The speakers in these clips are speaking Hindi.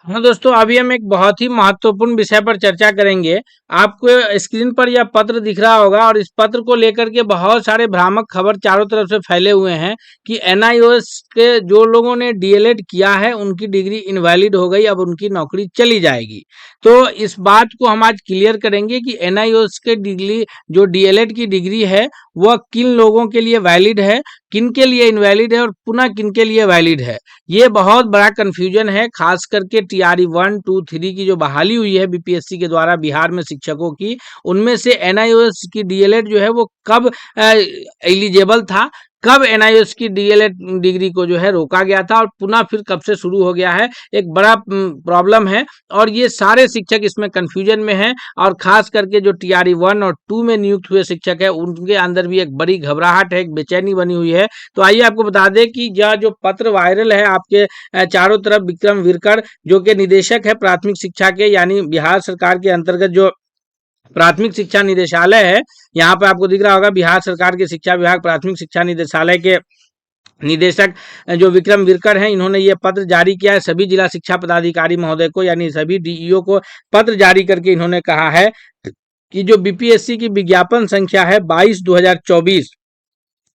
हाँ दोस्तों, अभी हम एक बहुत ही महत्वपूर्ण विषय पर चर्चा करेंगे। आपको स्क्रीन पर यह पत्र दिख रहा होगा और इस पत्र को लेकर के बहुत सारे भ्रामक खबर चारों तरफ से फैले हुए हैं कि एनआईओएस के जो लोगों ने डीएलएड किया है उनकी डिग्री इनवैलिड हो गई, अब उनकी नौकरी चली जाएगी। तो इस बात को हम आज क्लियर करेंगे कि एनआईओएस के डिग्री जो डीएलएड की डिग्री है वह किन लोगों के लिए वैलिड है, किन के लिए इनवैलिड है और पुनः किन के लिए वैलिड है। ये बहुत बड़ा कंफ्यूजन है, खास करके टीआरई 1, 2, 3 की जो बहाली हुई है बीपीएससी के द्वारा बिहार में शिक्षकों की, उनमें से एनआईओएस की डीएलएड जो है वो कब एलिजिबल था, कब एनआईओएस की डीएलएड डिग्री को जो है रोका गया था और पुनः फिर कब से शुरू हो गया है, एक बड़ा प्रॉब्लम है। और ये सारे शिक्षक इसमें कंफ्यूजन में हैं और खास करके जो टीआरई 1 और 2 में नियुक्त हुए शिक्षक है उनके अंदर भी एक बड़ी घबराहट है, एक बेचैनी बनी हुई है। तो आइए आपको बता दें कि यह जो पत्र वायरल है आपके चारों तरफ, विक्रम विरकर जो कि निदेशक है प्राथमिक शिक्षा के, यानी बिहार सरकार के अंतर्गत जो प्राथमिक शिक्षा निदेशालय है, यहाँ पे आपको दिख रहा होगा बिहार सरकार के शिक्षा विभाग प्राथमिक शिक्षा निदेशालय के निदेशक जो विक्रम विरकर हैं, इन्होंने ये पत्र जारी किया है सभी जिला शिक्षा पदाधिकारी महोदय को, यानी सभी डीईओ को पत्र जारी करके इन्होंने कहा है कि जो बीपीएससी की विज्ञापन संख्या है 22/2024,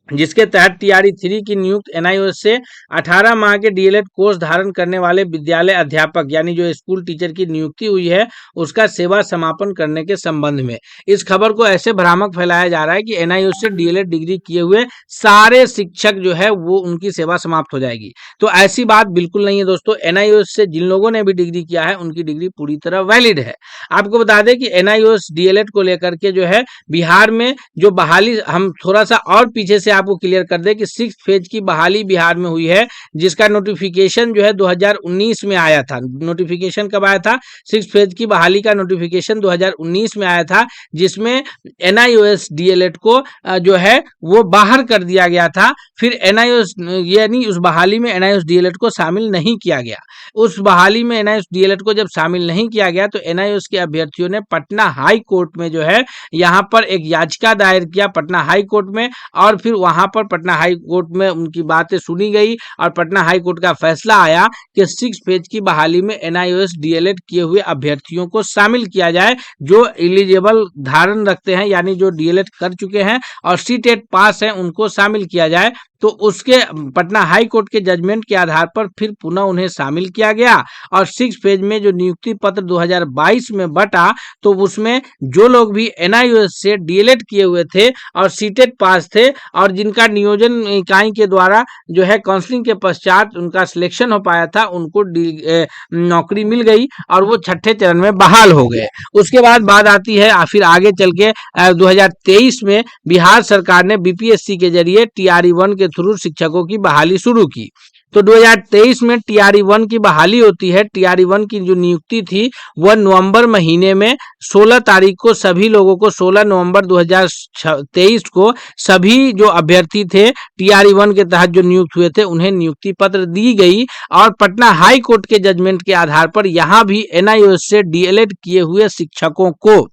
जिसके तहत टीआरई 3 की नियुक्त एनआईओएस से 18 माह के डीएलएड कोर्स धारण करने वाले विद्यालय अध्यापक यानी जो स्कूल टीचर की नियुक्ति हुई है उसका सेवा समापन करने के संबंध में इस खबर को ऐसे भ्रामक फैलाया जा रहा है कि एनआईओएस से डीएलएड डिग्री किए हुए सारे शिक्षक जो है वो उनकी सेवा समाप्त हो जाएगी। तो ऐसी बात बिल्कुल नहीं है दोस्तों। एनआईओएस से जिन लोगों ने भी डिग्री किया है उनकी डिग्री पूरी तरह वैलिड है। आपको बता दें कि एनआईओएस डीएलएड को लेकर के जो है बिहार में जो बहाली, हम थोड़ा सा और पीछे से आपको क्लियर कर दे कि 6th फेज की बहाली बिहार में हुई है, जिसका नोटिफिकेशन जो है 2019 में आया था। नोटिफिकेशन कब आया था? 6th फेज की बहाली का नोटिफिकेशन 2019 में आया था, जिसमें एनआईओएस डीएलएड को जो है वो बाहर कर दिया गया था। फिर एनआईओएस यानी उस बहाली में एनआईओएस डीएलएड को शामिल नहीं किया गया। उस बहाली में एनआईओएस डीएलएड को जब शामिल नहीं किया गया तो एनआईओएस के अभ्यर्थियों ने पटना हाई कोर्ट में जो है यहाँ पर एक याचिका दायर किया पटना हाई कोर्ट में, और फिर वहां पर पटना हाई कोर्ट में उनकी बातें सुनी गई और पटना हाई कोर्ट का फैसला आया कि 6 फेज की बहाली में एनआईओएस डीएलएड किए हुए अभ्यर्थियों को शामिल किया जाए जो एलिजिबल धारण रखते हैं, यानी जो डीएलएड कर चुके हैं और सीटेट पास हैं उनको शामिल किया जाए। तो उसके पटना हाई कोर्ट के जजमेंट के आधार पर फिर पुनः उन्हें शामिल किया गया और 6 फेज में जो नियुक्ति पत्र 2022 में बटा तो उसमें जो लोग भी एनआईओएस से डीएलएड किए हुए थे और सीटेट पास थे और जिनका नियोजन इकाई के द्वारा जो है काउंसलिंग के पश्चात उनका सिलेक्शन हो पाया था, उनको नौकरी मिल गई और वो छठे चरण में बहाल हो गए। उसके बाद बात आती है फिर आगे चल के 2023 में बिहार सरकार ने बीपीएससी के जरिए टीआरई 1 के थ्रू शिक्षकों की बहाली शुरू की। तो 2023 में टीआरई 1 की बहाली होती है। टीआरई 1 की जो नियुक्ति थी वह नवंबर महीने में 16 तारीख को सभी लोगों को, 16 नवंबर 2023 को सभी जो अभ्यर्थी थे टीआरई 1 के तहत जो नियुक्त हुए थे उन्हें नियुक्ति पत्र दी गई और पटना हाई कोर्ट के जजमेंट के आधार पर यहाँ भी एनआईओएस से डीएलएड किए हुए शिक्षकों को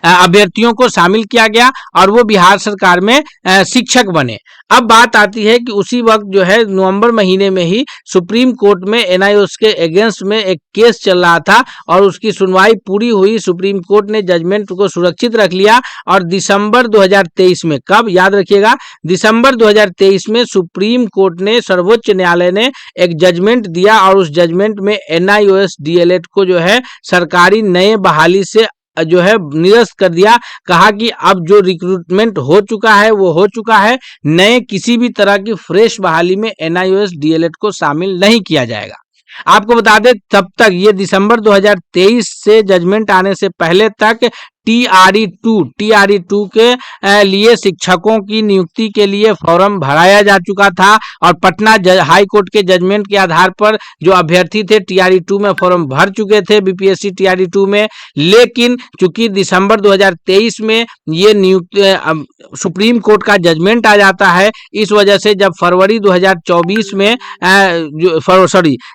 अभ्यर्थियों को शामिल किया गया और वो बिहार सरकार में शिक्षक बने। अब बात आती है कि उसी वक्त जो है नवंबर महीने में ही सुप्रीम कोर्ट में एनआईओएस के अगेंस्ट में एक केस चल रहा था और उसकी सुनवाई पूरी हुई। सुप्रीम कोर्ट ने जजमेंट को सुरक्षित रख लिया और दिसंबर 2023 में, कब याद रखिएगा, दिसंबर 2023 में सुप्रीम कोर्ट ने, सर्वोच्च न्यायालय ने एक जजमेंट दिया और उस जजमेंट में एनआईओएस डीएलएड को जो है सरकारी नए बहाली से जो है निरस्त कर दिया। कहा कि अब जो रिक्रूटमेंट हो चुका है वो हो चुका है, नए किसी भी तरह की फ्रेश बहाली में एनआईओएस डीएलएड को शामिल नहीं किया जाएगा। आपको बता दें तब तक ये दिसंबर 2023 से जजमेंट आने से पहले तक टीआरई 2 के लिए शिक्षकों की नियुक्ति के लिए फॉर्म भराया जा चुका था और पटना हाई कोर्ट के जजमेंट के आधार पर जो अभ्यर्थी थे टीआरई 2 में फॉर्म भर चुके थे बीपीएससी टीआरई 2 में। लेकिन चूंकि दिसंबर 2023 में ये नियुक्त सुप्रीम कोर्ट का जजमेंट आ जाता है, इस वजह से जब फरवरी 2024 में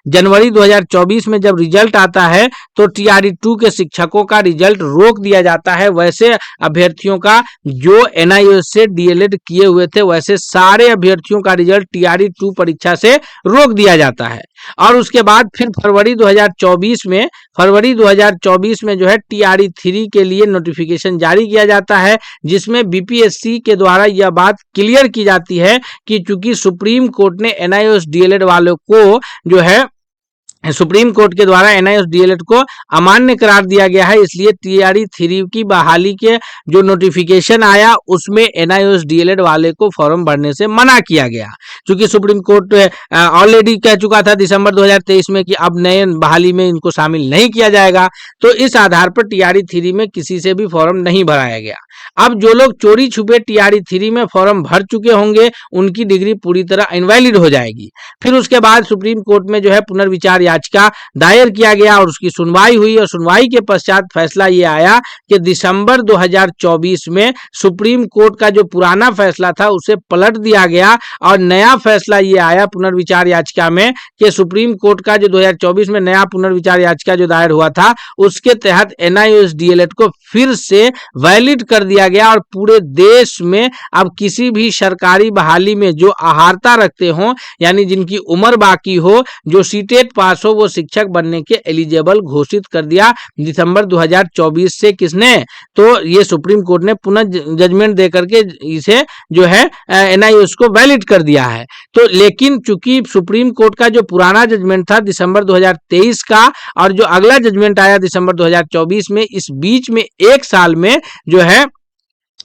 जनवरी 2024 में जब रिजल्ट आता है तो टीआरई 2 के शिक्षकों का रिजल्ट रोक दिया जाता जाता है वैसे अभ्यर्थियों का जो एनआईओएस से डीएलएड किए हुए थे, वैसे सारे अभ्यर्थियों का रिजल्ट टीआरई 2 परीक्षा से रोक दिया जाता है। और उसके बाद फिर फरवरी 2024 में जो है टीआरई 3 के लिए नोटिफिकेशन जारी किया जाता है, जिसमें बीपीएससी के द्वारा यह बात क्लियर की जाती है कि चूंकि सुप्रीम कोर्ट ने एनआईओएस डीएलएड वालों को जो है सुप्रीम कोर्ट के द्वारा एनआईओएस डीएलएड को अमान्य करार दिया गया है, इसलिए टीआरई 3 की बहाली के जो नोटिफिकेशन आया उसमें एनआईओएस डीएलएड वाले को फॉर्म भरने से मना किया गया। क्योंकि सुप्रीम कोर्ट ऑलरेडी कह चुका था दिसंबर 2023 में कि अब नए बहाली में इनको शामिल नहीं किया जाएगा, तो इस आधार पर टीआरई 3 में किसी से भी फॉर्म नहीं भराया गया। अब जो लोग चोरी छुपे टीआरई 3 में फॉर्म भर चुके होंगे उनकी डिग्री पूरी तरह इनवैलिड हो जाएगी। फिर उसके बाद सुप्रीम कोर्ट में जो है पुनर्विचार याचिका दायर किया गया और उसकी सुनवाई हुई, और सुनवाई के पश्चात फैसला ये आया कि दिसंबर 2024 में सुप्रीम कोर्ट का जो पुराना फैसला था उसे पलट दिया गया और नया फैसला ये आया पुनर्विचार याचिका में कि सुप्रीम कोर्ट का जो 2024 में नया पुनर्विचार याचिका जो दायर हुआ था उसके तहत एनआईओएस डीएलएड को फिर से वैलिड कर दिया गया और पूरे देश में अब किसी भी सरकारी बहाली में जो अहार्ता रखते हो, यानी जिनकी उम्र बाकी हो, जो सीटेट पास हो, वो शिक्षक बनने के एलिजिबल घोषित कर दिया दिसंबर 2024 से। किसने? तो ये सुप्रीम कोर्ट ने पुनः जजमेंट दे करके इसे जो है एनआईओएस को वैलिड कर दिया है। तो लेकिन चूंकि सुप्रीम कोर्ट का जो पुराना जजमेंट था दिसंबर 2023 का और जो अगला जजमेंट आया दिसंबर 2024 में, इस बीच में एक साल में जो है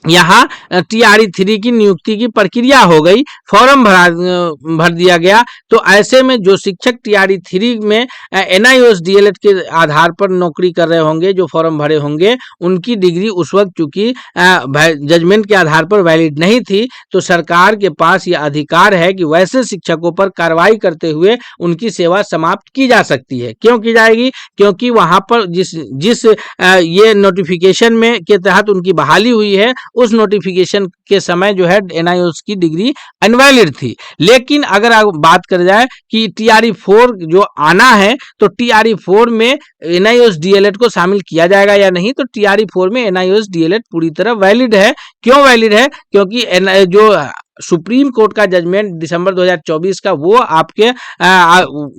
यहाँ टीआरई 3 की नियुक्ति की प्रक्रिया हो गई, फॉर्म भर दिया गया। तो ऐसे में जो शिक्षक टीआरई 3 में एनआईओएस डीएलएड के आधार पर नौकरी कर रहे होंगे, जो फॉर्म भरे होंगे, उनकी डिग्री उस वक्त चूंकि जजमेंट के आधार पर वैलिड नहीं थी, तो सरकार के पास यह अधिकार है कि वैसे शिक्षकों पर कार्रवाई करते हुए उनकी सेवा समाप्त की जा सकती है। क्यों की जाएगी? क्योंकि वहां पर जिस ये नोटिफिकेशन में के तहत उनकी बहाली हुई है उस नोटिफिकेशन के समय जो है एनआईओएस की डिग्री अनवैलिड थी। लेकिन अगर बात कर जाए कि टीआरई 4 जो आना है, तो टीआरई 4 में एनआईओएस डीएलएड को शामिल किया जाएगा या नहीं, तो टीआरई 4 में एनआईओएस डीएलएड पूरी तरह वैलिड है। क्यों वैलिड है? क्योंकि जो सुप्रीम कोर्ट का जजमेंट दिसंबर 2024 का वो आपके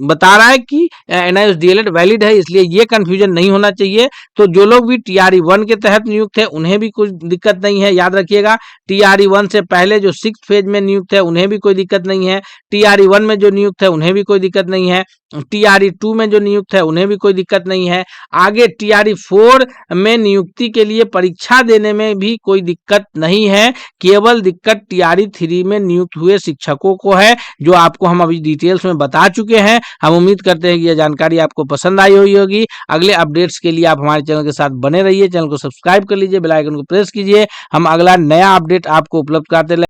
बता रहा है कि एनआईओएस डीएलएड वैलिड है, इसलिए ये कंफ्यूजन नहीं होना चाहिए। तो जो लोग भी टीआरई 1 के तहत नियुक्त है उन्हें भी कुछ दिक्कत नहीं है। याद रखिएगा, टीआरई 1 से पहले जो 6th फेज में नियुक्त है उन्हें भी कोई दिक्कत नहीं है। टीआरई 1 में जो नियुक्त है उन्हें भी कोई दिक्कत नहीं है। टीआरई 2 में जो नियुक्त है उन्हें भी कोई दिक्कत नहीं है। आगे टीआरई 4 में नियुक्ति के लिए परीक्षा देने में भी कोई दिक्कत नहीं है। केवल दिक्कत टीआरई 3 में नियुक्त हुए शिक्षकों को है, जो आपको हम अभी डिटेल्स में बता चुके हैं। हम उम्मीद करते हैं कि यह जानकारी आपको पसंद आई हुई होगी। अगले अपडेट्स के लिए आप हमारे चैनल के साथ बने रहिए। चैनल को सब्सक्राइब कर लीजिए, बेल आइकन को प्रेस कीजिए। हम अगला नया अपडेट आपको उपलब्ध कराते